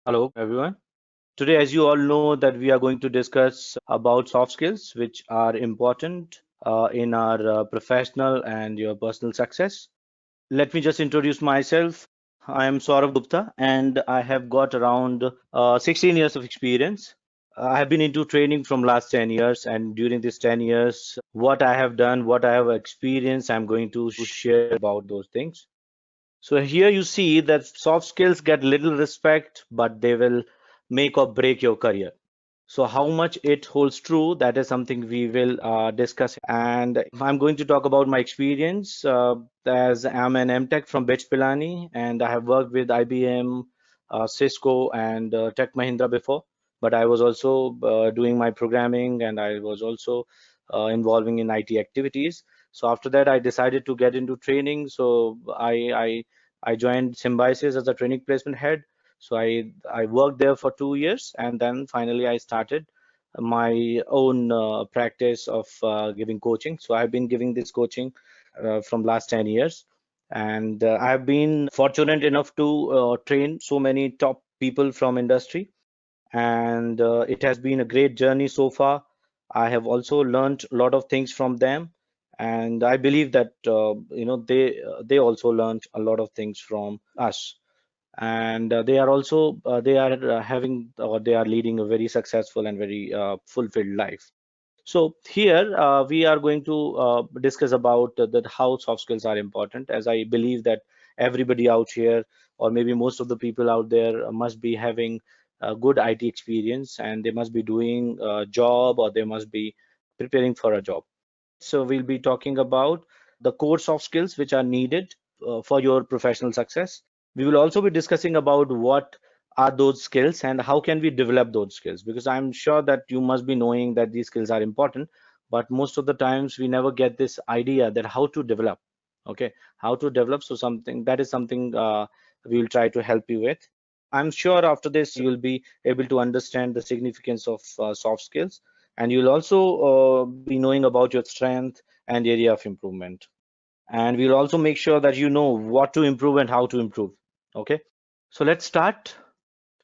Hello, everyone. Today, as you all know, that we are going to discuss about soft skills, which are important in our professional and your personal success. Let me just introduce myself. I am Saurabh Gupta, and I have got around 16 years of experience. I have been into training from last 10 years, and during this 10 years, what I have done, what I have experienced, I'm going to share about those things. So here you see that soft skills get little respect, but they will make or break your career. So how much it holds true, that is something we will discuss. And I'm going to talk about my experience as I'm an MTech from Pilani, and I have worked with IBM, Cisco, and Tech Mahindra before. But I was also doing my programming, and I was also involving in IT activities. So after that, I decided to get into training. So I joined Symbiosis as a training placement head. So I worked there for 2 years, and then finally I started my own practice of giving coaching. So I've been giving this coaching from last 10 years, and I've been fortunate enough to train so many top people from industry, and it has been a great journey so far. I have also learned a lot of things from them, and I believe that they also learned a lot of things from us, and they are also they are having or they are leading a very successful and very fulfilled life. So here we are going to discuss about that how soft skills are important, as I believe that everybody out here, or maybe most of the people out there, must be having a good IT experience, and they must be doing a job, or they must be preparing for a job. So we'll be talking about the core soft skills which are needed for your professional success. We will also be discussing about what are those skills and how can we develop those skills, because I'm sure that you must be knowing that these skills are important, but most of the times we never get this idea that how to develop. Okay, how to develop. So something that is something we will try to help you with. I'm sure after this you'll be able to understand the significance of soft skills, and you'll also be knowing about your strength and area of improvement, and we'll also make sure that you know what to improve and how to improve. Okay, so let's start.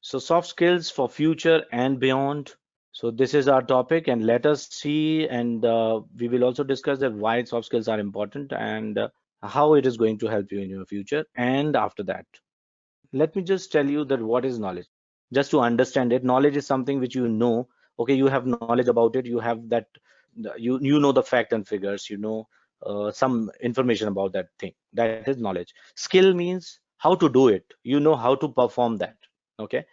So soft skills for future and beyond. So this is our topic, and let us see, and we will also discuss that why soft skills are important, and how it is going to help you in your future and after that. Let me just tell you that what is knowledge. Just to understand it, knowledge is something which you know. Okay, you have knowledge about it. You have that. You know the fact and figures. You know some information about that thing. That is knowledge. Skill means how to do it. You know how to perform that. Okay,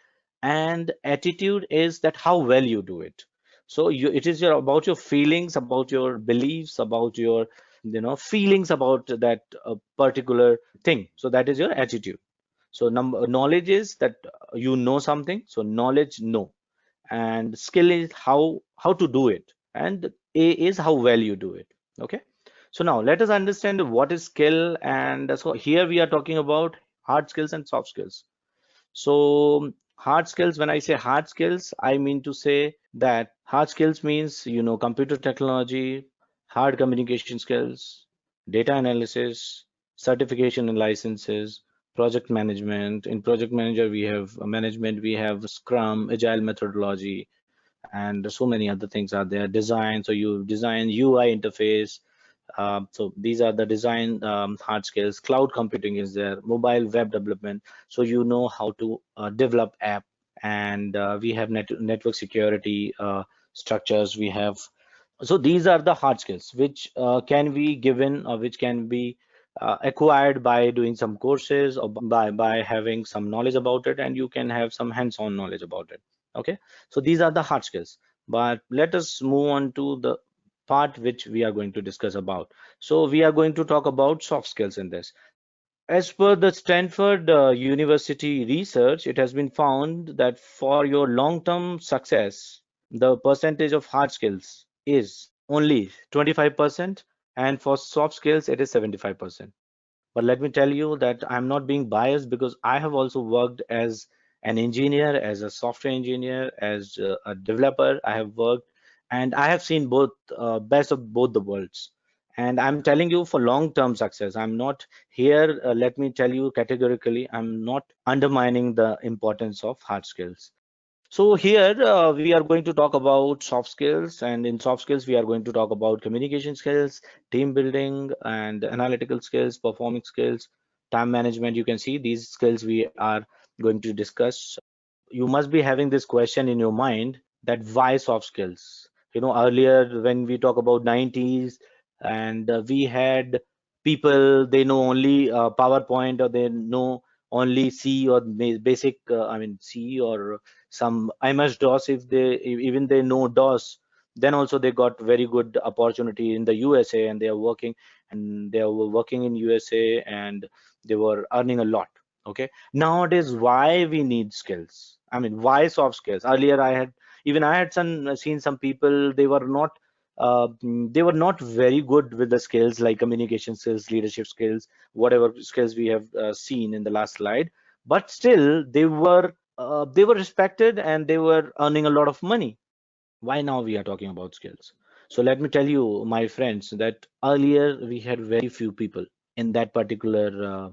and attitude is that how well you do it. So it is about your feelings, about your beliefs, about your feelings about that particular thing. So that is your attitude. So number knowledge is that you know something. So knowledge, know, and skill is how to do it, and A is how well you do it. Okay. So now let us understand what is skill, and so here we are talking about hard skills and soft skills. So hard skills, when I say hard skills, I mean to say that hard skills means computer technology, hard communication skills, data analysis, certification and licenses, project management. In project manager, we have management, we have Scrum, Agile methodology, and so many other things are there. Design, so you design UI interface, so these are the design hard skills. Cloud computing is there, mobile web development. So you know how to develop app, and we have network security structures. We have, so these are the hard skills which can be given, or which can be acquired by doing some courses, or by having some knowledge about it, and you can have some hands-on knowledge about it. Okay, so these are the hard skills. But let us move on to the part which we are going to discuss about. So we are going to talk about soft skills in this. As per the Stanford University research, it has been found that for your long-term success, the percentage of hard skills is only 25%, and for soft skills, it is 75%. But let me tell you that I'm not being biased, because I have also worked as an engineer, as a software engineer, as a developer. I have worked, and I have seen both best of both the worlds. And I'm telling you for long-term success. I'm not here, let me tell you categorically, I'm not undermining the importance of hard skills. So here we are going to talk about soft skills, and in soft skills we are going to talk about communication skills, team building, and analytical skills, performing skills, time management. You can see these skills we are going to discuss. You must be having this question in your mind, that why soft skills? Earlier when we talk about 90s, and we had people, they know only PowerPoint, or they know only C, or basic, I mean C, or some MS-DOS. If they even they know DOS, then also they got very good opportunity in the USA, and they are working in USA, and they were earning a lot. Okay, nowadays why we need skills? I mean, why soft skills? Earlier I had seen some people, they were not very good with the skills like communication skills, leadership skills, whatever skills we have seen in the last slide, but still they were respected, and they were earning a lot of money. Why now we are talking about skills? So let me tell you, my friends, that earlier we had very few people in that particular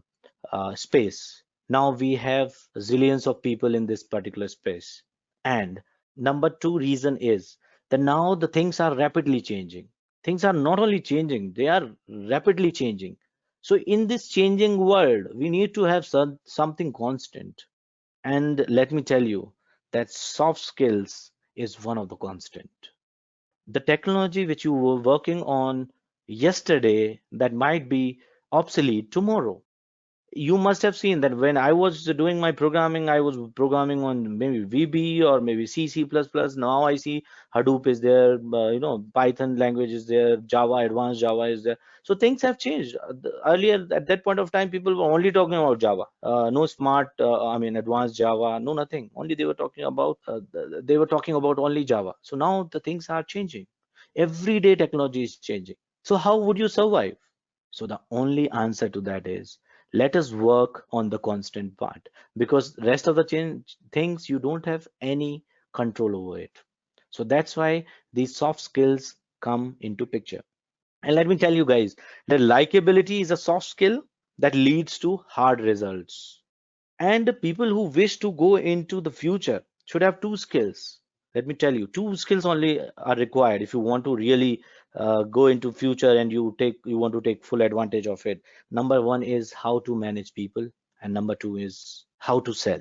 space. Now we have zillions of people in this particular space. And number two reason is that now the things are rapidly changing. Things are not only changing, they are rapidly changing. So in this changing world, we need to have something constant. And let me tell you that soft skills is one of the constant. The technology which you were working on yesterday, that might be obsolete tomorrow. You must have seen that when I was doing my programming, I was programming on maybe VB or maybe C, C++. Now I see Hadoop is there, Python language is there, Java, advanced Java is there. So things have changed. Earlier, at that point of time, people were only talking about Java. No smart, advanced Java, no nothing. Only they were talking about only Java. So now the things are changing. Everyday technology is changing. So how would you survive? So the only answer to that is, let us work on the constant part, because rest of the things you don't have any control over it. So that's why these soft skills come into picture. And let me tell you guys that likability is a soft skill that leads to hard results. And the people who wish to go into the future should have two skills. Let me tell you, two skills only are required if you want to really go into future, and you want to take full advantage of it. Number one is how to manage people, and number two is how to sell.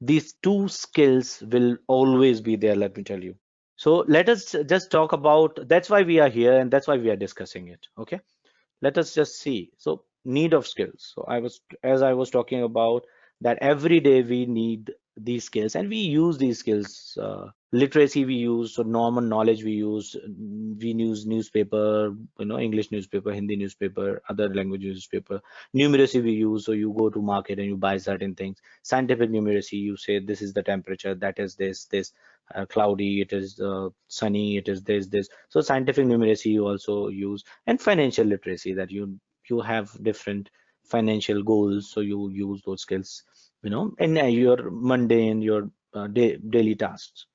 These two skills will always be there, let me tell you. So let us just talk about, that's why we are here, and that's why we are discussing it. Okay, let us just see. So need of skills. So as I was talking about, that every day we need these skills, and we use these skills. Literacy we use, so normal knowledge we use. We use newspaper, English newspaper, Hindi newspaper, other language newspaper. Numeracy we use, so you go to market and you buy certain things. Scientific numeracy, you say this is the temperature, that is this, cloudy, it is sunny, it is this. So scientific numeracy you also use. And financial literacy, that you have different financial goals, so you use those skills, in your mundane, your daily tasks.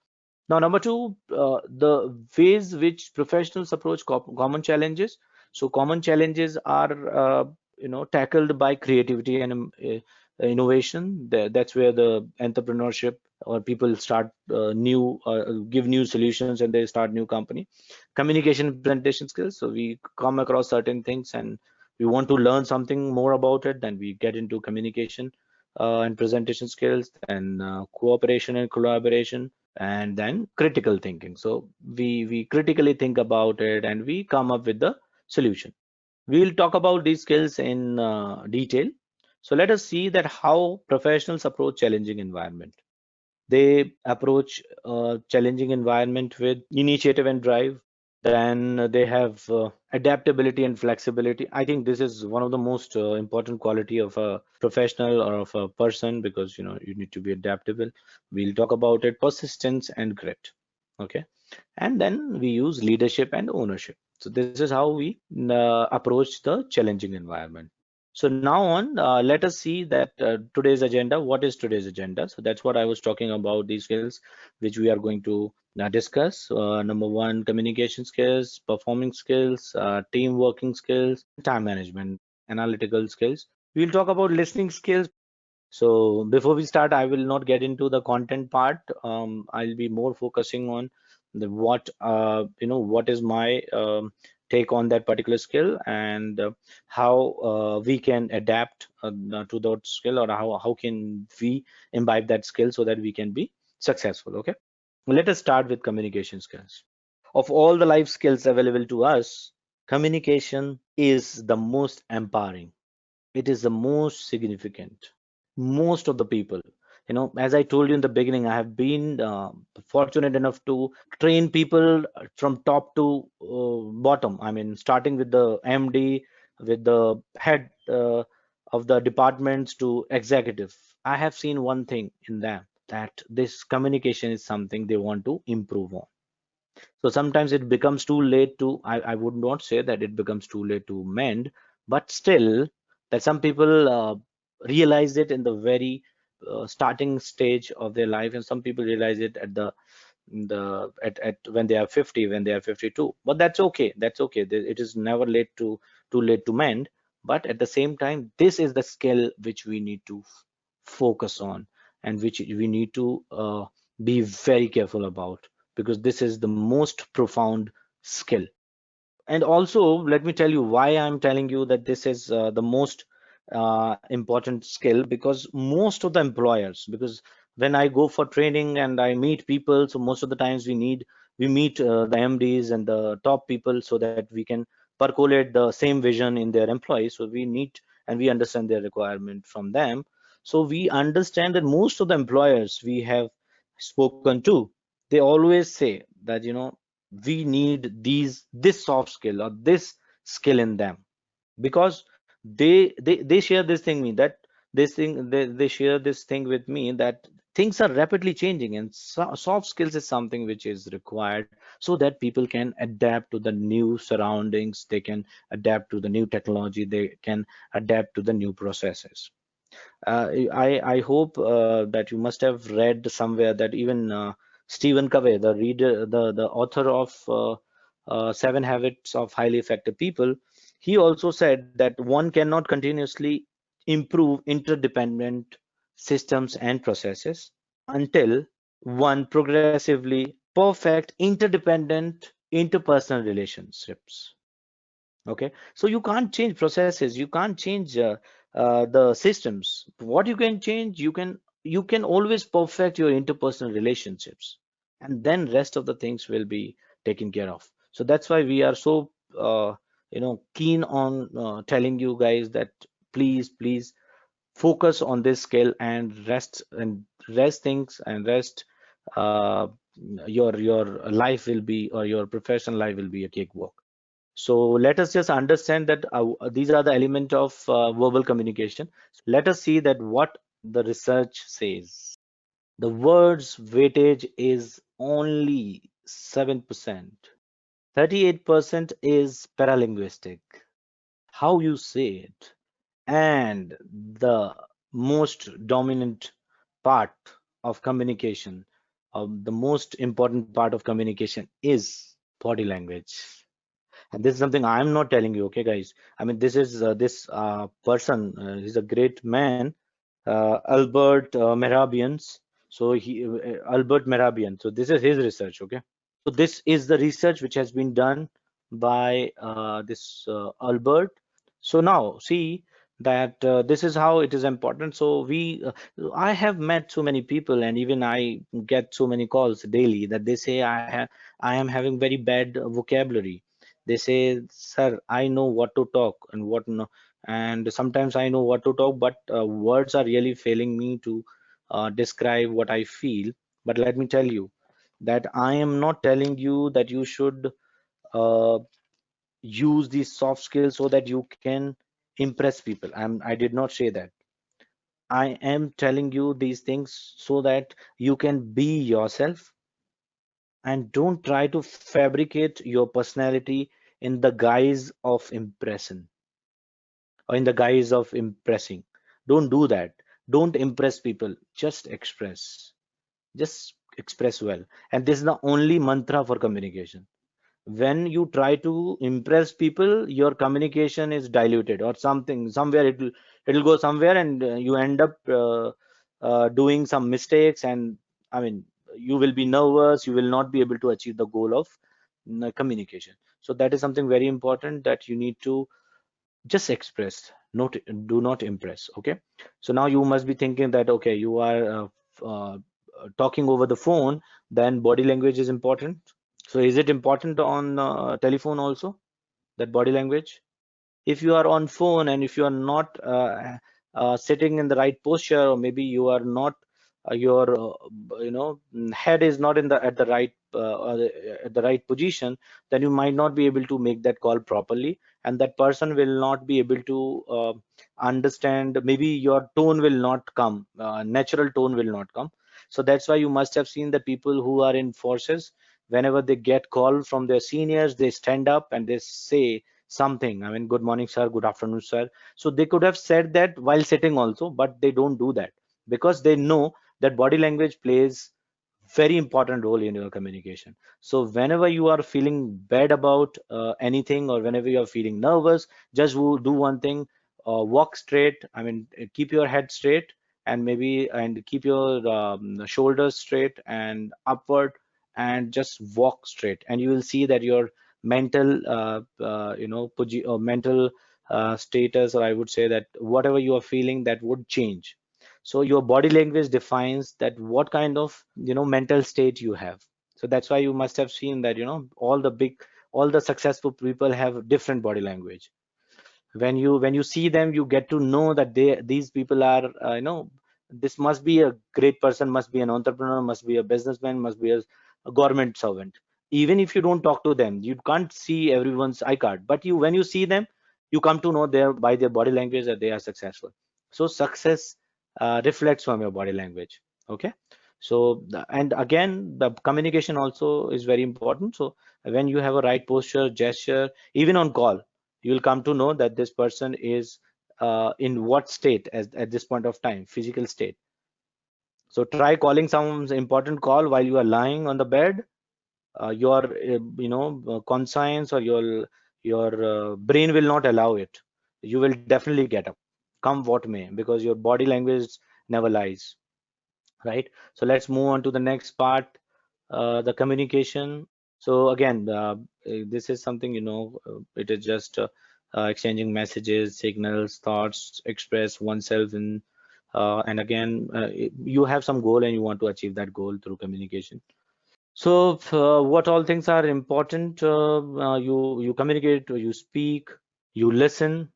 Now, number two, the ways which professionals approach common challenges. So common challenges are tackled by creativity and innovation. That's where the entrepreneurship, or people start give new solutions, and they start new company. Communication and presentation skills. So we come across certain things, and we want to learn something more about it. Then we get into communication and presentation skills, then cooperation and collaboration, and then critical thinking. So we critically think about it, and we come up with the solution. We'll talk about these skills in detail. So let us see that how professionals approach challenging environment. They approach challenging environment with initiative and drive. Then they have adaptability and flexibility. I think this is one of the most important quality of a professional or of a person, because you need to be adaptable. We'll talk about it, persistence and grit. Okay, and then we use leadership and ownership. So this is how we approach the challenging environment. So now on, let us see that today's agenda. What is today's agenda? So that's what I was talking about, these skills which we are going to discuss. Number one, communication skills, performing skills, team working skills, time management, analytical skills. We'll talk about listening skills. So before we start, I will not get into the content part. I'll be more focusing on the what what is my take on that particular skill, and how we can adapt to that skill, or how can we imbibe that skill so that we can be successful. Okay, let us start with communication skills. Of all the life skills available to us, communication is the most empowering. It is the most significant. Most of the people, as I told you in the beginning, I have been fortunate enough to train people from top to bottom. I mean, starting with the MD, with the head of the departments to executive. I have seen one thing in them, that this communication is something they want to improve on. So sometimes it becomes too late to, I would not say that it becomes too late to mend, but still, that some people realize it in the very starting stage of their life, and some people realize it at at when they are 50, when they are 52. But that's okay. That's okay. It is never too late to mend. But at the same time, this is the skill which we need to focus on, and which we need to be very careful about, because this is the most profound skill. And also, let me tell you why I'm telling you that this is the most important skill. Because most of the employers, because when I go for training and I meet people, so most of the times we meet the MDs and the top people, so that we can percolate the same vision in their employees. So we need, and we understand their requirement from them. So we understand that most of the employers we have spoken to, they always say that, we need this soft skill or this skill in them. Because they share this thing me that this thing they share this thing with me, that things are rapidly changing, and soft skills is something which is required, so that people can adapt to the new surroundings, they can adapt to the new technology, they can adapt to the new processes. I hope that you must have read somewhere that even Stephen Covey, the reader, the author of Seven Habits of Highly Effective People, he also said that one cannot continuously improve interdependent systems and processes until one progressively perfect interdependent interpersonal relationships. Okay, so you can't change processes, you can't change the systems. What you can change, you can always perfect your interpersonal relationships, and then rest of the things will be taken care of. So that's why we are so keen on telling you guys that please focus on this skill, and rest things, and rest uh, your life will be, or your professional life will be a cakewalk. So let us just understand that these are the element of verbal communication. Let us see that what the research says. The word's weightage is only 7%. 38% is paralinguistic, how you say it. And the most dominant part of communication, the most important part of communication is body language. And this is something I'm not telling you, okay, guys. I mean, this is this person. He's a great man, Albert Mehrabians. So Albert Mehrabian. So this is his research, okay. So this is the research which has been done by this Albert. So now see that this is how it is important. So I have met so many people, and even I get so many calls daily that they say I am having very bad vocabulary. They say, sir, I know what to talk and what no, and sometimes I know what to talk, but words are really failing me to describe what I feel. But let me tell you that I am not telling you that you should uh, use these soft skills so that you can impress people. I did not say that. I am telling you these things so that you can be yourself, and don't try to fabricate your personality in the guise of impression. or in the guise of impressing. Don't do that. Don't impress people. Just express. Just express well. And this is the only mantra for communication. When you try to impress people, your communication is diluted or something. Somewhere it'll go somewhere, and you end up doing some mistakes. And I mean, you will be nervous. You will not be able to achieve the goal of communication. So that is something very important, that you need to just express, not do not impress. Okay, so now you must be thinking that, okay, you are talking over the phone, then body language is important. So is it important on telephone also, that body language? If you are on phone and if you are not sitting in the right posture, or maybe you are not your head is not in the at the right at the right position, then you might not be able to make that call properly, and that person will not be able to understand. Maybe your tone will not come, natural tone will not come. So that's why you must have seen the people who are in forces, whenever they get call from their seniors, they stand up and they say something. I mean, good morning, sir, good afternoon, sir. So they could have said that while sitting also, but they don't do that, because they know that body language plays very important role in your communication. So whenever you are feeling bad about anything, or whenever you are feeling nervous, just do one thing: walk straight. I mean, keep your head straight, and maybe and keep your shoulders straight and upward, and just walk straight, and you will see that your mental mental status, or I would say that whatever you are feeling, that would change. So your body language defines that what kind of mental state you have. So that's why you must have seen that all the successful people have different body language. When you see them, you get to know that these people are this must be a great person, must be an entrepreneur, must be a businessman, must be a government servant. Even if you don't talk to them, you can't see everyone's icard, but when you see them, you come to know by their body language that they are successful. So success reflects from your body language. Okay, so and again, the communication also is very important. So when you have a right posture, gesture, even on call, you will come to know that this person is in what state at this point of time, physical state. So try calling some important call while you are lying on the bed. Your conscience, or your brain will not allow it. You will definitely get up, come what may, because your body language never lies, right? So let's move on to the next part, the communication. So again, this is something, it is just exchanging messages, signals, thoughts, express oneself in and again, you have some goal and you want to achieve that goal through communication. So what all things are important? You communicate, you speak, you listen.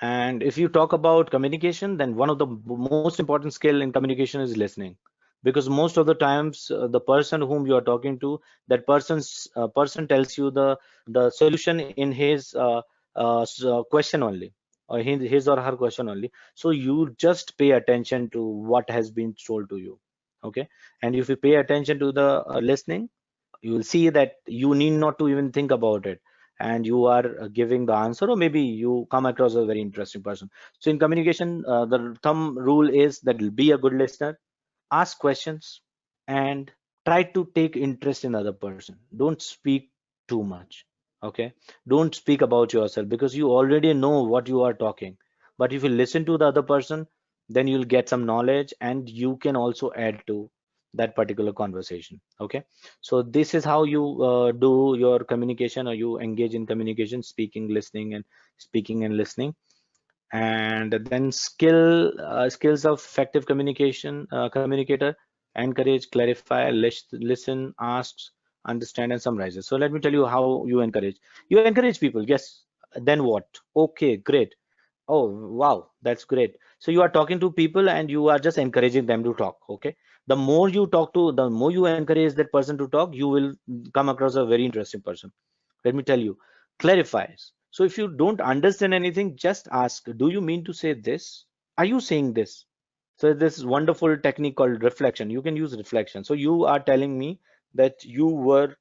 And if you talk about communication, then one of the most important skill in communication is listening, because most of the times the person whom you are talking to, that person tells you the solution in his question only, or his or her question only. So you just pay attention to what has been told to you. Okay, and if you pay attention to the listening, you will see that you need not to even think about it, and you are giving the answer, or maybe you come across a very interesting person. So in communication, the thumb rule is that be a good listener, ask questions, and try to take interest in other person. Don't speak too much. Okay, don't speak about yourself, because you already know what you are talking. But if you listen to the other person, then you'll get some knowledge, and you can also add to that particular conversation. Okay, so this is how you do your communication, or you engage in communication: speaking, listening, and speaking and listening. And then skills of effective communicator: encourage, clarify, listen, asks, understand, and summarizes. So let me tell you how you encourage people. Yes, then what? Okay, great. Oh, wow, that's great. So you are talking to people and you are just encouraging them to talk. Okay, the more you talk to, the more you encourage that person to talk, you will come across a very interesting person. Let me tell you. Clarifies. So if you don't understand anything, just ask, do you mean to say this? Are you saying this? So this wonderful technique called reflection. You can use reflection. So you are telling me that you were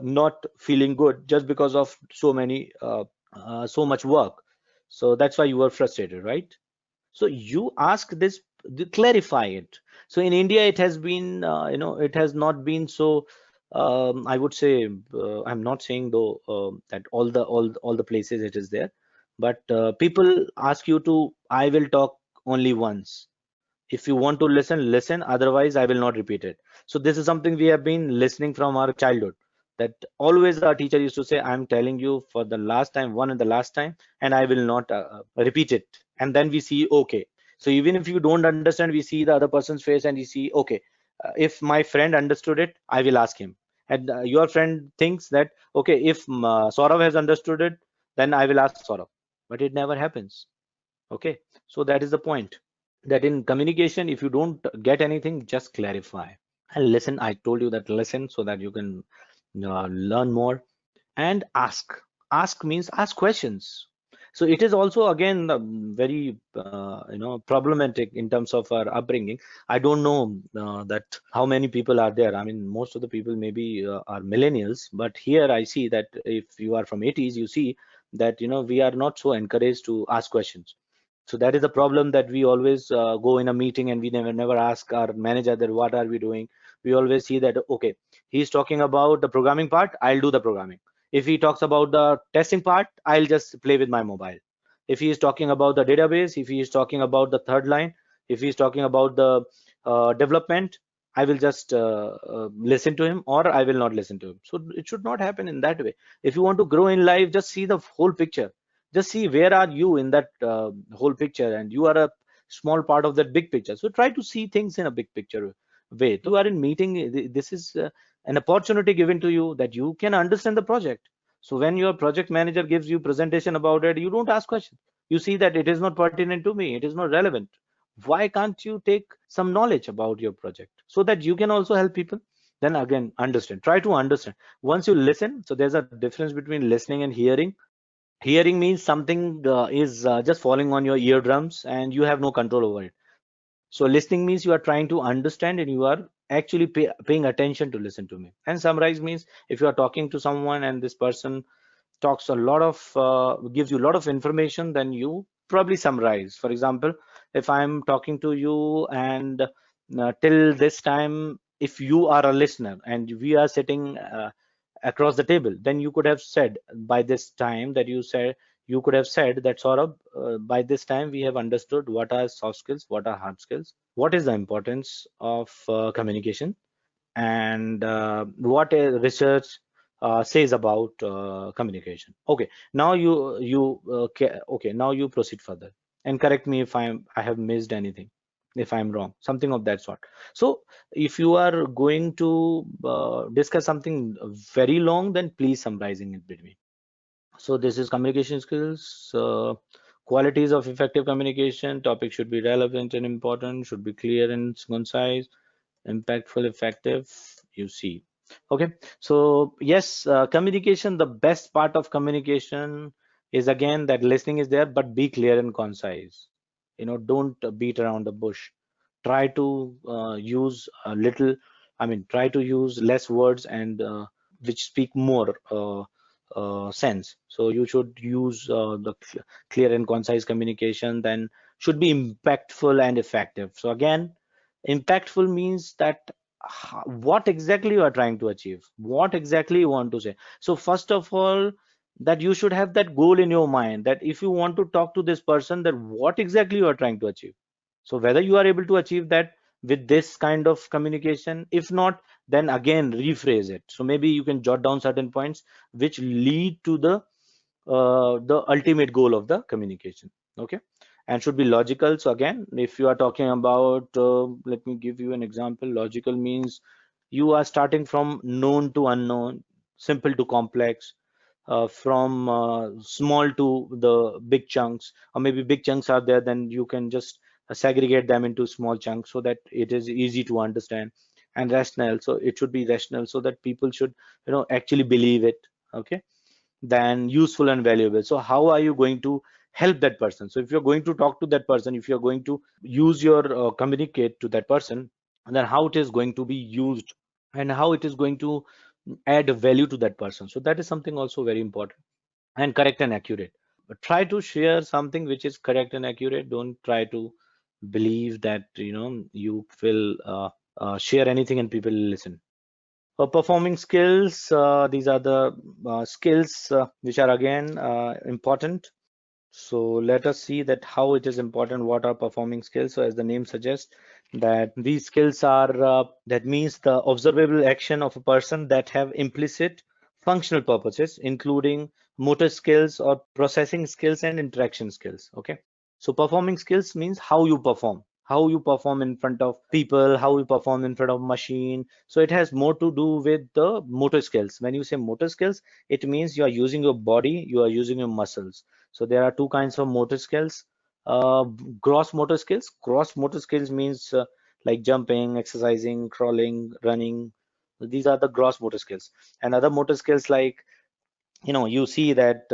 not feeling good just because of so much work. So that's why you are frustrated, right? So you ask this, clarify it. So in India, it has been, it has not been so. I would say, I'm not saying though that all the places it is there, but people ask you to. I will talk only once. If you want to listen, listen. Otherwise, I will not repeat it. So this is something we have been listening from our childhood. That always our teacher used to say, "I'm telling you for the last time, one and the last time, and I will not repeat it." And then we see, okay. So even if you don't understand, we see the other person's face and you see, okay, if my friend understood it, I will ask him. And your friend thinks that, okay, if Saurabh has understood it, then I will ask Saurabh. But it never happens. Okay. So that is the point, that in communication, if you don't get anything, just clarify and listen. I told you that listen so that you can learn more. And ask means ask questions. So it is also again very problematic in terms of our upbringing. I don't know that how many people are there. I mean, most of the people maybe are millennials, but here I see that if you are from 80s, you see that we are not so encouraged to ask questions. So that is the problem, that we always go in a meeting and we never ask our manager that what are we doing. We always see that, okay, he's talking about the programming part, I'll do the programming. If he talks about the testing part, I'll just play with my mobile. If he is talking about the database, if he is talking about the third line, if he is talking about the development, I will just listen to him, or I will not listen to him. So it should not happen in that way. If you want to grow in life, just see the whole picture. Just see where are you in that whole picture, and you are a small part of that big picture. So try to see things in a big picture way. You are in meeting. This is an opportunity given to you that you can understand the project. So when your project manager gives you presentation about it, you don't ask questions. You see that it is not pertinent to me, it is not relevant. Why can't you take some knowledge about your project so that you can also help people? Then again, understand, try to understand. Once you listen, so there's a difference between listening and hearing. Hearing means something is just falling on your eardrums and you have no control over it. So listening means you are trying to understand and you are actually paying attention to listen to me. And summarize means if you are talking to someone and this person talks a lot of gives you a lot of information, then you probably summarize. For example, if I'm talking to you and till this time, if you are a listener and we are sitting across the table, then you could have said by this time that you could have said that Saurabh, by this time we have understood what are soft skills, what are hard skills, what is the importance of communication, and what research says about communication. Okay, now okay, now you proceed further and correct me if I have missed anything, if I'm wrong, something of that sort. So if you are going to discuss something very long, then please summarizing it between. So this is communication skills. Qualities of effective communication. Topic should be relevant and important, should be clear and concise, impactful, effective. You see. Okay. So yes, communication, the best part of communication is again that listening is there, but be clear and concise. Don't beat around the bush. Try to use a little, I mean, try to use less words and which speak more sense. So you should use the clear and concise communication, then should be impactful and effective. So again, impactful means that what exactly you are trying to achieve, what exactly you want to say. So first of all, that you should have that goal in your mind, that if you want to talk to this person, that what exactly you are trying to achieve. So whether you are able to achieve that with this kind of communication, if not, then again rephrase it. So maybe you can jot down certain points which lead to the ultimate goal of the communication. Okay, and should be logical. So again, if you are talking about let me give you an example. Logical means you are starting from known to unknown, simple to complex, from small to the big chunks, or maybe big chunks are there, then you can just segregate them into small chunks so that it is easy to understand. And rational, so it should be rational so that people should actually believe it. Okay, than useful and valuable. So how are you going to help that person? So if you're going to talk to that person, if you're going to use your communicate to that person, then how it is going to be used and how it is going to add value to that person. So that is something also very important. And correct and accurate. try to share something which is correct and accurate. Don't try to believe that you will share anything and people will listen. For performing skills, these are the skills which are again important. So let us see that how it is important, what are performing skills. So as the name suggests, that these skills are that means the observable action of a person that have implicit functional purposes, including motor skills or processing skills and interaction skills. Okay. So performing skills means how you perform in front of people, how you perform in front of machine. So it has more to do with the motor skills. When you say motor skills, it means you are using your body, you are using your muscles. So there are two kinds of motor skills. Uh, Gross motor skills. Gross motor skills means like jumping, exercising, crawling, running. These are the gross motor skills. And other motor skills like, you see that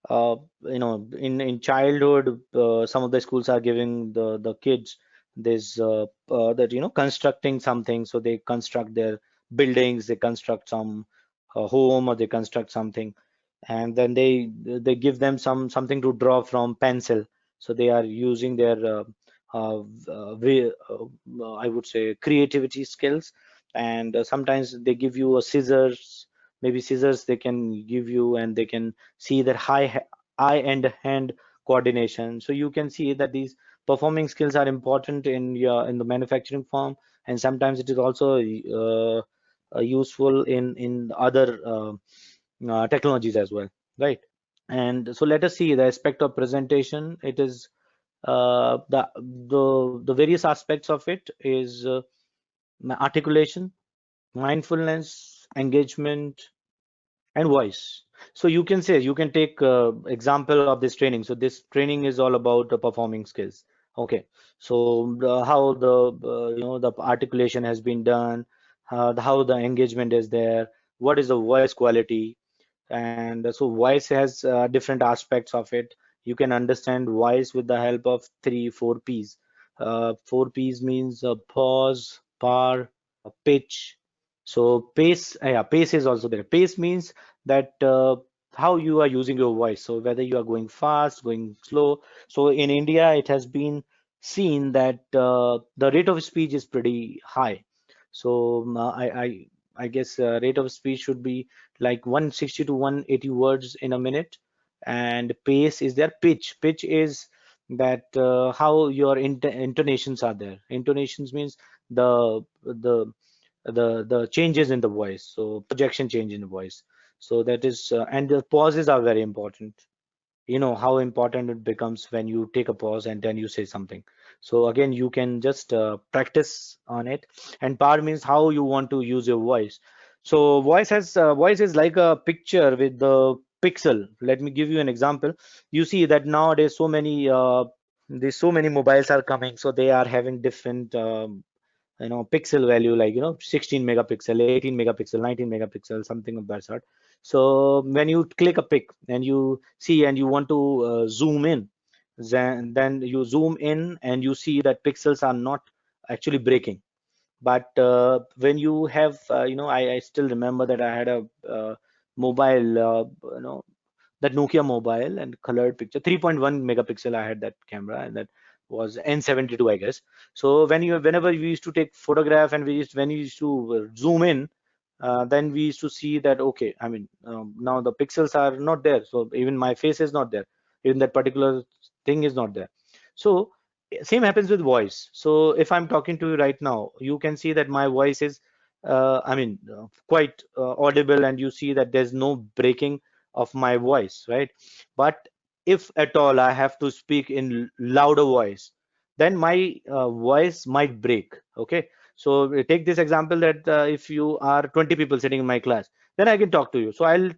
in childhood, some of the schools are giving the kids this that constructing something. So they construct their buildings, they construct some home, or they construct something, and then they give them something to draw from pencil. So they are using their I would say creativity skills. And sometimes they give you a scissors, maybe scissors they can give you, and they can see that eye and hand coordination. So you can see that these performing skills are important in the manufacturing firm, and sometimes it is also useful in other technologies as well, right? And so let us see the aspect of presentation. It is the various aspects of it is articulation, mindfulness, engagement, and voice. So you can say, you can take example of this training. So this training is all about the performing skills. Okay. So how the articulation has been done, how the engagement is there, what is the voice quality. And so voice has different aspects of it. You can understand voice with the help of three four P's. Four P's means pause, par, pitch. So pace, yeah, pace is also there. Pace means that how you are using your voice. So whether you are going fast, going slow. So in India, it has been seen that the rate of speech is pretty high. So I guess rate of speech should be like 160 to 180 words in a minute. And pace is there. Pitch is that how your intonations are there. Intonations means the the changes in the voice, so projection change in the voice. So that is and the pauses are very important. You know how important it becomes when you take a pause and then you say something. So again, you can just practice on it. And power means how you want to use your voice. So voice is like a picture with the pixel. Let me give you an example. You see that nowadays there's so many mobiles are coming, so they are having different pixel value, like 16 megapixel, 18 megapixel, 19 megapixel, something of that sort. So when you click a pic and you see and you want to zoom in, then you zoom in and you see that pixels are not actually breaking. But when you have I still remember that I had a mobile that Nokia mobile and colored picture, 3.1 megapixel. I had that camera, and that was N72, I guess. So whenever we used to take photograph and when we used to zoom in, then we used to see that, okay, I mean, now the pixels are not there. So even my face is not there. Even that particular thing is not there. So same happens with voice. So if I'm talking to you right now, you can see that my voice is, quite audible, and you see that there's no breaking of my voice, right? But if at all I have to speak in louder voice, then my voice might break. Okay. So take this example that if you are 20 people sitting in my class, then I can talk to you. So I'll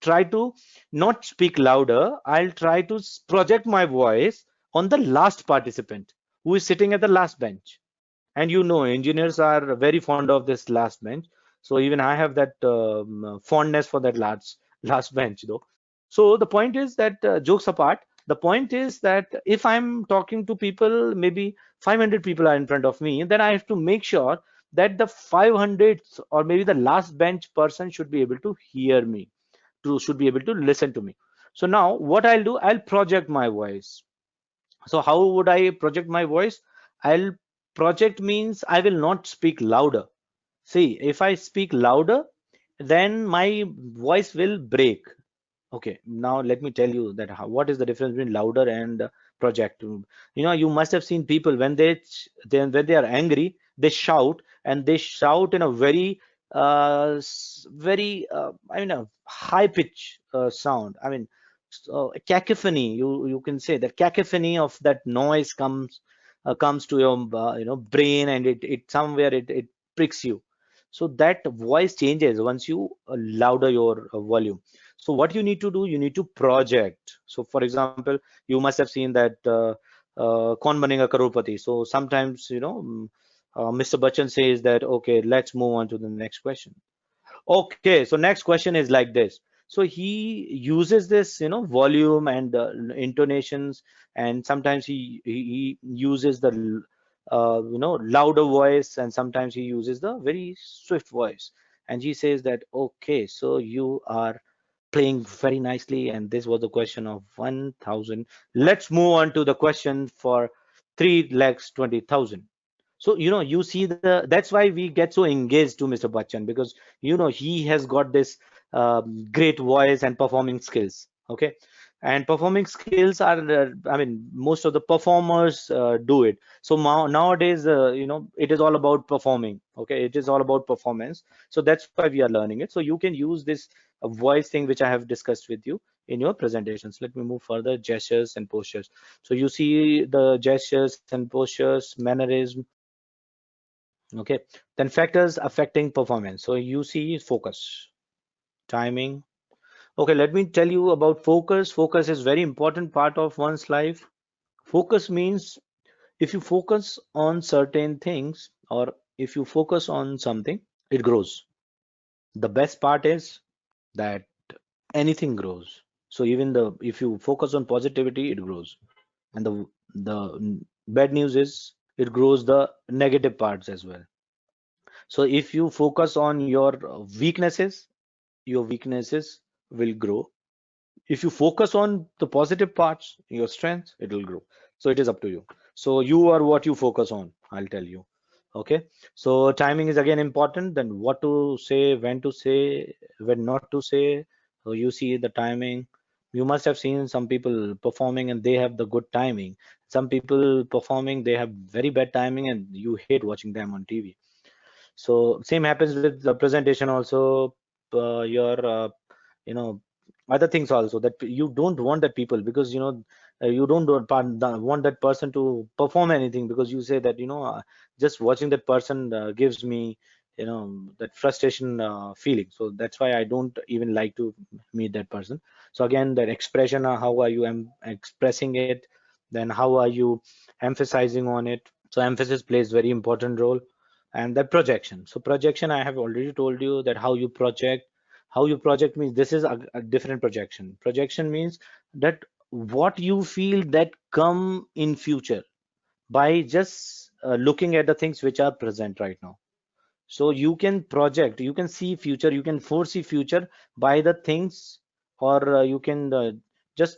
try to not speak louder. I'll try to project my voice on the last participant who is sitting at the last bench. And engineers are very fond of this last bench. So even I have that fondness for that last bench though. So the point is that, jokes apart, the point is that if I'm talking to people, maybe 500 people are in front of me, then I have to make sure that the 500th or maybe the last bench person should be able to hear me, should be able to listen to me. So now what I'll do, I'll project my voice. So how would I project my voice? I'll project means I will not speak louder. See, if I speak louder, then my voice will break. Okay, now let me tell you that what is the difference between louder and project. You must have seen people when when they are angry, they shout, and they shout in a very very I mean a high pitch sound. I mean, so a cacophony. You can say that cacophony of that noise comes to your brain, and it somewhere it pricks you. So that voice changes once you louder your volume. So what you need to do, you need to project. So for example, you must have seen that Kaun Banega Crorepati. So sometimes, Mr. Bachchan says that, okay, let's move on to the next question. Okay, so next question is like this. So he uses this, volume and intonations, and sometimes he uses the louder voice, and sometimes he uses the very swift voice. And he says that, okay, so you are playing very nicely, and this was the question of 1,000. Let's move on to the question for 3,20,000. So you see that's why we get so engaged to Mr. Bachchan, because he has got this great voice and performing skills. Okay, and performing skills are I mean, most of the performers do it. So nowadays, it is all about performing. Okay, it is all about performance. So that's why we are learning it. So you can use this voice thing which I have discussed with you in your presentations. Let me move further. Gestures and postures. So you see the gestures and postures, mannerism. Okay, then factors affecting performance. So you see focus, timing. Okay, let me tell you about focus. Focus is very important part of one's life. Focus means if you focus on certain things, or if you focus on something, it grows. The best part is that anything grows. So even the if you focus on positivity, it grows. And the bad news is it grows the negative parts as well. So if you focus on your weaknesses, your weaknesses will grow. If you focus on the positive parts, your strengths, it will grow. So it is up to you. So you are what you focus on, I'll tell you. Okay. So timing is again important. Then what to say, when not to say. So you see the timing. You must have seen some people performing and they have the good timing. Some people performing, they have very bad timing and you hate watching them on TV. So same happens with the presentation also. Your you know other things also, that you don't want that people, because you don't want that person to perform anything, because you say that just watching that person gives me that frustration feeling. So that's why I don't even like to meet that person. So again, that expression, how are you expressing it, then how are you emphasizing on it. So emphasis plays very important role. And the projection. So projection, I have already told you that how you project. How you project means this is a different projection. Projection means that what you feel that come in future by just looking at the things which are present right now. So you can project, you can see future, you can foresee future by the things, or you can just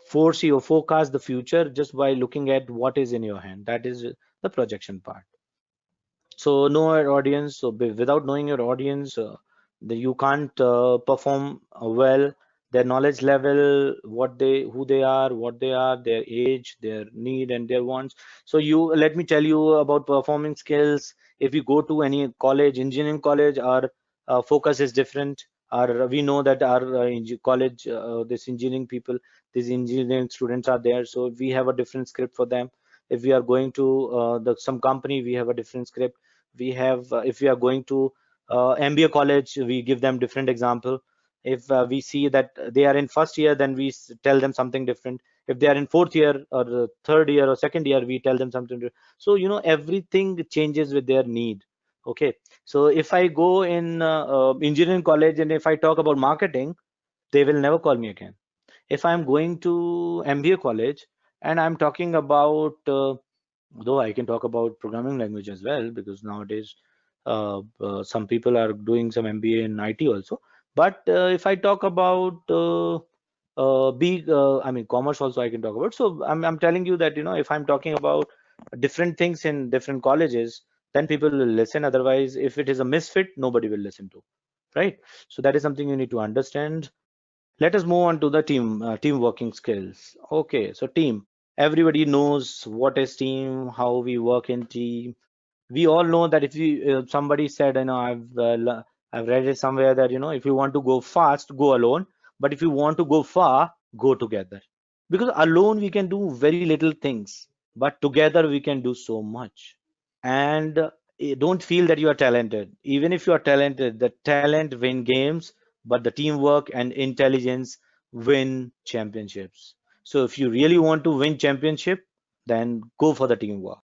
foresee or forecast the future just by looking at what is in your hand. That is the projection part. So know your audience. So without knowing your audience, you can't perform well. Their knowledge level, who they are, what they are, their age, their need, and their wants. So let me tell you about performing skills. If you go to any college, engineering college, our focus is different. We know that our college, this engineering people, these engineering students are there. So we have a different script for them. If we are going to some company, we have a different script. We have if we are going to MBA college, we give them different example. If we see that they are in first year, then we tell them something different. If they are in fourth year or third year or second year, we tell them something different. So everything changes with their need. Okay, so if I go in engineering college and if I talk about marketing, they will never call me again. If I'm going to MBA college and I'm talking about though I can talk about programming language as well, because nowadays some people are doing some MBA in IT also. But if I talk about I mean, commerce also I can talk about. So I'm telling you that, if I'm talking about different things in different colleges, then people will listen. Otherwise, if it is a misfit, nobody will listen to, right? So that is something you need to understand. Let us move on to the team working skills. Okay, so team. Everybody knows what is team, how we work in team. We all know that if somebody said, I've read it somewhere that, if you want to go fast, go alone, but if you want to go far, go together. Because alone we can do very little things, but together we can do so much. And don't feel that you are talented. Even if you are talented, the talent win games, but the teamwork and intelligence win championships. So if you really want to win championship, then go for the teamwork.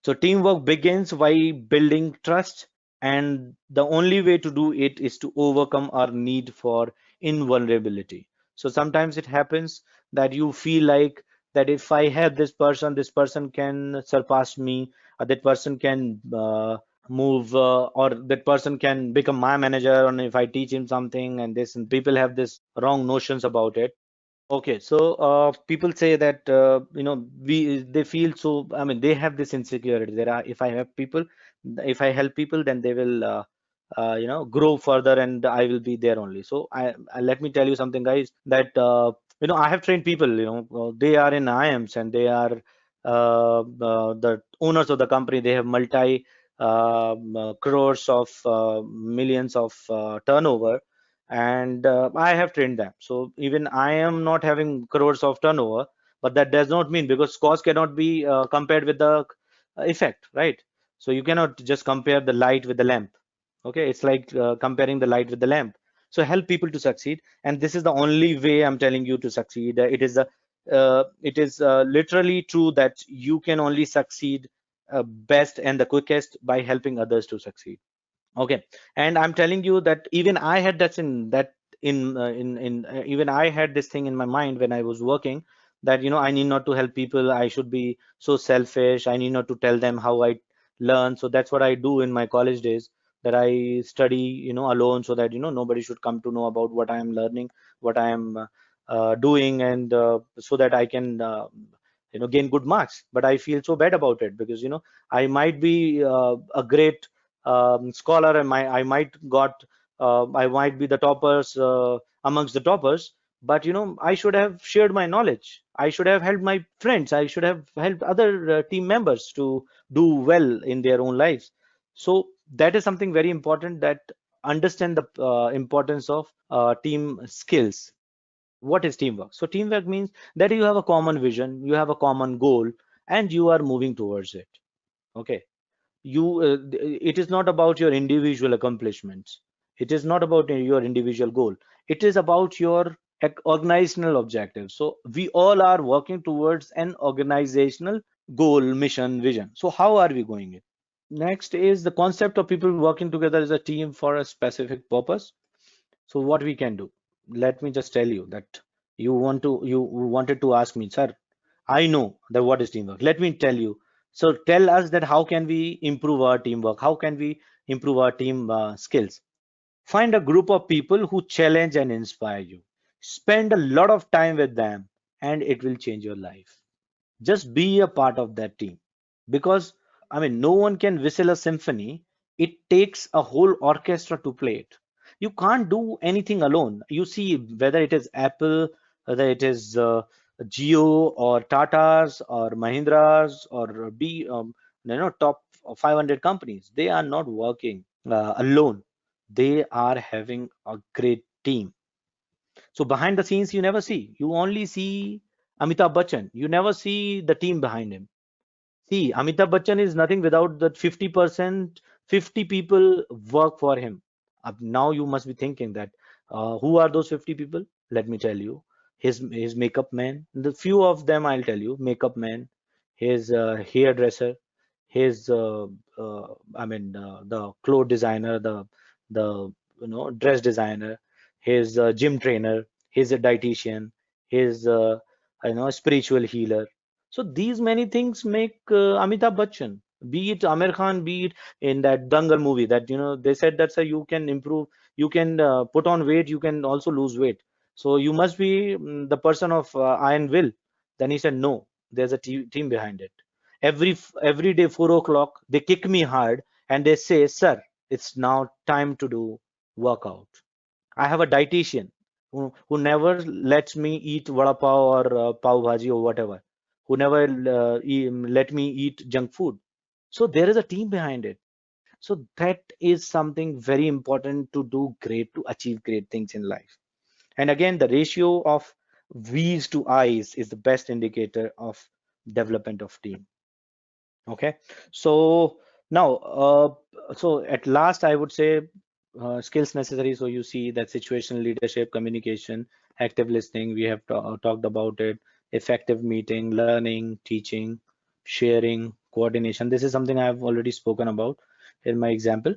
So teamwork begins by building trust, and the only way to do it is to overcome our need for invulnerability. So sometimes it happens that you feel like that if I help this person can surpass me, or that person can move, or that person can become my manager, and if I teach him something and this, and people have this wrong notions about it. Okay, so people say that we they feel so. I mean, they have this insecurity. There are if I have people, if I help people, then they will grow further, and I will be there only. So I let me tell you something, guys. That I have trained people. They are in IIMs and they are the owners of the company. They have multi crores of millions of turnover, and I have trained them. So even I am not having crores of turnover, but that does not mean, because cost cannot be compared with the effect, right? So you cannot just compare the light with the lamp. Okay, it's like comparing the light with the lamp. So help people to succeed, and this is the only way I'm telling you to succeed. It is literally true that you can only succeed best and the quickest by helping others to succeed. Okay, and I'm telling you that even I had even I had this thing in my mind when I was working, that I need not to help people. I should be so selfish. I need not to tell them how I learn. So that's what I do in my college days. That I study, alone, so that nobody should come to know about what I am learning, what I am doing, and so that I can gain good marks. But I feel so bad about it, because I might be a great scholar, and I might be the toppers amongst the toppers, but I should have shared my knowledge. I should have helped my friends. I should have helped other team members to do well in their own lives. So that is something very important, that understand the importance of team skills. What is teamwork? So teamwork means that you have a common vision, you have a common goal, and you are moving towards it. Okay, it is not about your individual accomplishments. It is not about your individual goal. It is about your organizational objectives. So we all are working towards an organizational goal, mission, vision. So how are we going it? Next is the concept of people working together as a team for a specific purpose. So what we can do, let me just tell you that you wanted to ask me, sir, I know that what is teamwork. Let me tell you. So tell us that how can we improve our teamwork? How can we improve our team skills? Find a group of people who challenge and inspire you. Spend a lot of time with them, and it will change your life. Just be a part of that team, because I mean, no one can whistle a symphony. It takes a whole orchestra to play it. You can't do anything alone. You see, whether it is Apple, whether it is Geo or Tatas or Mahindras or top 500 companies, they are not working alone. They are having a great team. So behind the scenes, you never see. You only see Amitabh Bachchan. You never see the team behind him. See, Amitabh Bachchan is nothing without that 50%, 50 people work for him. Now you must be thinking that who are those 50 people? Let me tell you. His makeup man. The few of them I'll tell you. Makeup man, his hairdresser, his the clothes designer, the dress designer, his gym trainer, his dietitian, his spiritual healer. So these many things make Amitabh Bachchan, be it Amir Khan, be it in that Dangal movie, that they said that, sir, you can improve, you can put on weight, you can also lose weight. So you must be the person of iron will. Then he said, no, there's a team behind it. Every day, 4 o'clock, they kick me hard and they say, sir, it's now time to do workout. I have a dietitian who never lets me eat vada pav or pav bhaji or whatever, who never let me eat junk food. So there is a team behind it. So that is something very important to do great, to achieve great things in life. And again, the ratio of V's to I's is the best indicator of development of team. Okay, so now, so at last, I would say skills necessary. So you see that situational leadership, communication, active listening, we have talked about it, effective meeting, learning, teaching, sharing, coordination. This is something I have already spoken about in my example.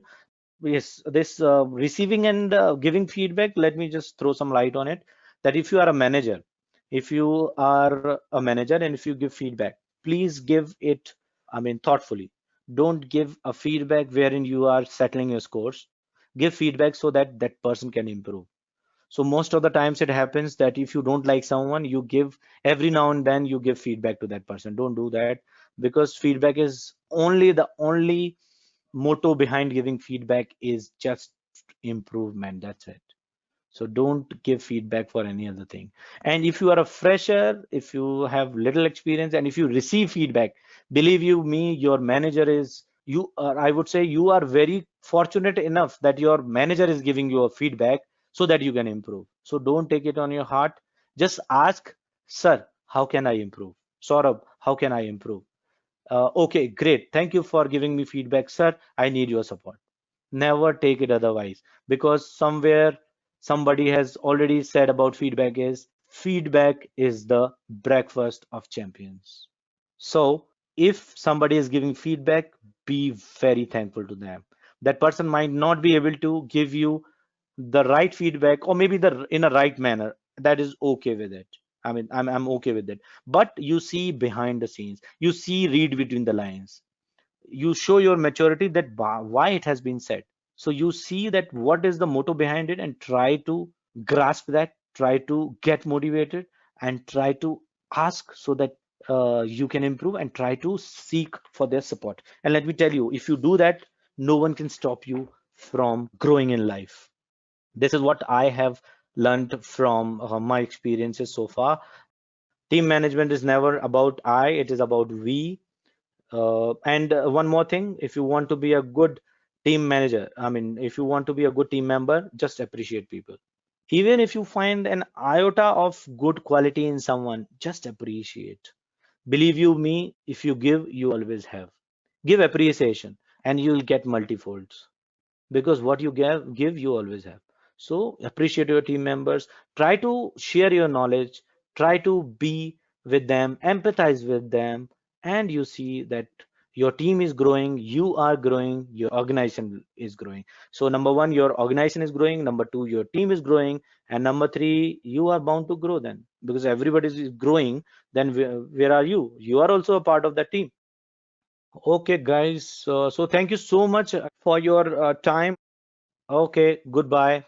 Yes, this receiving and giving feedback, let me just throw some light on it. That if you are a manager, if you are a manager and if you give feedback, please give it, I mean, thoughtfully. Don't give a feedback wherein you are settling your scores. Give feedback so that that person can improve. So most of the times it happens that if you don't like someone, you give every now and then you give feedback to that person. Don't do that, because feedback is only the only motto behind giving feedback is just improvement. That's it. So don't give feedback for any other thing. And if you are a fresher, if you have little experience, and if you receive feedback, believe you me, your manager is, you are, I would say you are very fortunate enough that your manager is giving you a feedback so that you can improve. So don't take it on your heart. Just ask, sir, how can I improve? Saurabh, how can I improve? Okay, great. Thank you for giving me feedback, sir. I need your support. Never take it otherwise, because somewhere somebody has already said about feedback is the breakfast of champions. So if somebody is giving feedback, be very thankful to them. That person might not be able to give you the right feedback, or maybe the in a right manner. That is okay with it. I mean, I'm okay with it. But you see behind the scenes, you see, read between the lines, you show your maturity that why it has been said. So you see that what is the motto behind it and try to grasp that, try to get motivated, and try to ask so that you can improve, and try to seek for their support. And let me tell you, if you do that, no one can stop you from growing in life. This is what I have learned from my experiences so far. Team management is never about I, it is about we. And one more thing, if you want to be a good team manager, I mean, if you want to be a good team member, just appreciate people. Even if you find an iota of good quality in someone, just appreciate. Believe you me, if you give, you always have. Give appreciation and you'll get multifolds, because what you give you always have. So appreciate your team members, try to share your knowledge, try to be with them, empathize with them, and you see that your team is growing, you are growing, your organization is growing. So number one, your organization is growing, number two, your team is growing, and number three, you are bound to grow then, because everybody is growing. Then where are you? You are also a part of that team. Okay guys, so thank you so much for your time. Okay, goodbye.